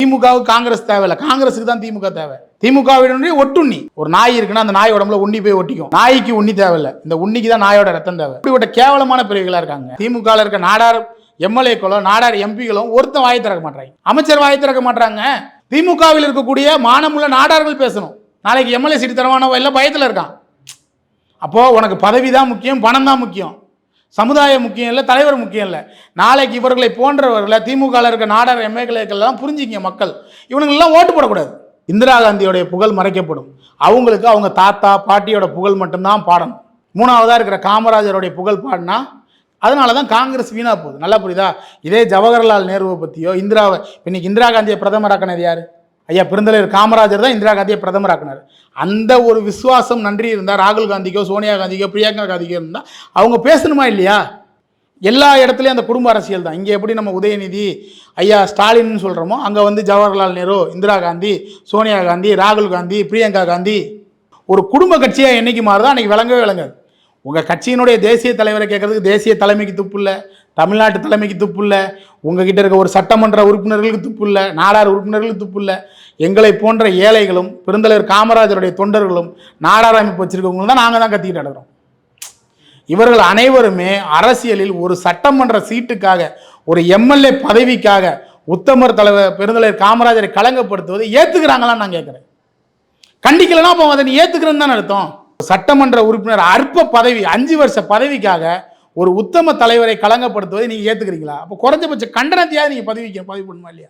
திமுகவுக்கு காங்கிரஸ் தேவையில்ல, காங்கிரஸுக்கு தான் திமுக தேவை. திமுகவினுடைய ஒட்டுண்ணி ஒரு நாய் இருக்குன்னா அந்த நாய் உடம்புல உண்ணி போய் ஒட்டிக்கும். நாய்க்கு உண்ணி தேவையில்லை, இந்த உண்ணிக்கு தான் நாயோட ரத்தம் தேவை. இப்படிப்பட்ட கேவலமான பிரிவுகளா இருக்காங்க. திமுக இருக்க நாடார் எம்எல்ஏக்களும் நாடார் எம்பிகளும் ஒருத்தன் வாயை திறக்க மாட்டாங்க, அமைச்சர் வாயை திறக்க மாட்டாங்க. திமுகவில் இருக்கக்கூடிய மானமுள்ள நாடார்கள் பேசணும். நாளைக்கு எம்எல்ஏ சீட்டு தரவானவ எல்லாம் பயத்தில் இருக்கான். அப்போ உனக்கு பதவி தான் முக்கியம், பணம் தான் முக்கியம், சமுதாயம் முக்கியம் இல்லை, தலைவர் முக்கியம் இல்லை. நாளைக்கு இவர்களை போன்றவர்களை திமுக இருக்க நாடார் எம்எல்ஏக்கள்லாம் புரிஞ்சுக்கிங்க மக்கள். இவனுங்கெல்லாம் ஓட்டு போடக்கூடாது. இந்திரா காந்தியோடைய புகழ் மறைக்கப்படும். அவங்களுக்கு அவங்க தாத்தா பாட்டியோட புகழ் மட்டும்தான் பாடணும். மூணாவதாக இருக்கிற காமராஜருடைய புகழ் பாடினா அதனால தான் காங்கிரஸ் வீணாக போகுது. நல்லா புரியுதா? இதே ஜவஹர்லால் நேருவை பற்றியோ இந்திராவை, இன்னைக்கு இந்திரா காந்தியை பிரதமராக்கினது யார்? ஐயா பெருந்தலைவர் காமராஜர் தான் இந்திரா காந்தியை பிரதமராக்கினார். அந்த ஒரு விசுவாசம் நன்றி இருந்தால் ராகுல் காந்திக்கோ சோனியா காந்திக்கோ பிரியங்கா காந்திக்கோ இருந்தால் அவங்க பேசணுமா இல்லையா? எல்லா இடத்துலையும் அந்த குடும்ப அரசியல் தான். இங்கே எப்படி நம்ம உதயநிதி ஐயா ஸ்டாலின்னு சொல்கிறோமோ அங்கே வந்து ஜவஹர்லால் நேரு, இந்திரா காந்தி, சோனியா காந்தி, ராகுல் காந்தி, பிரியங்கா காந்தி. ஒரு குடும்ப கட்சியாக என்னைக்கு மாறுதோ அன்றைக்கி விளங்கவே விளங்காது. உங்கள் கட்சியினுடைய தேசிய தலைவரை கேட்கறதுக்கு தேசிய தலைமைக்கு துப்பு இல்லை, தமிழ்நாட்டு தலைமைக்கு துப்பு இல்லை, உங்ககிட்ட இருக்க ஒரு சட்டமன்ற உறுப்பினர்களுக்கு துப்பு இல்லை, நாடார் உறுப்பினர்களுக்கு துப்பு இல்லை. எங்களை போன்ற ஏழைகளும் பெருந்தலைவர் காமராஜருடைய தொண்டர்களும் நாடார் அமைப்பு வச்சிருக்கவங்களும் தான் நாங்கள் தான் கத்திக்கிட்டு நடக்கிறோம். இவர்கள் அனைவருமே அரசியலில் ஒரு சட்டமன்ற சீட்டுக்காக, ஒரு எம்எல்ஏ பதவிக்காக உத்தமர் தலைவர் பெருந்தலைவர் காமராஜரை களங்கப்படுத்துவதை ஏற்றுக்கிறாங்களான்னு நான் கேட்குறேன். கண்டிக்கலன்னா அப்போ அதை நீ ஏற்றுக்கிறேன்னு தான் அர்த்தம். சட்டமன்ற உறுப்பினர் அற்ப பதவி, 5 வருஷ பதவிக்காக ஒரு உத்தம தலைவரை களங்கப்படுத்துவதை நீங்கள் ஏற்றுக்கிறீங்களா? அப்போ குறைஞ்சபட்ச கண்டனத்தையாவது நீங்கள் பதிவு பண்ணணுமா இல்லையா?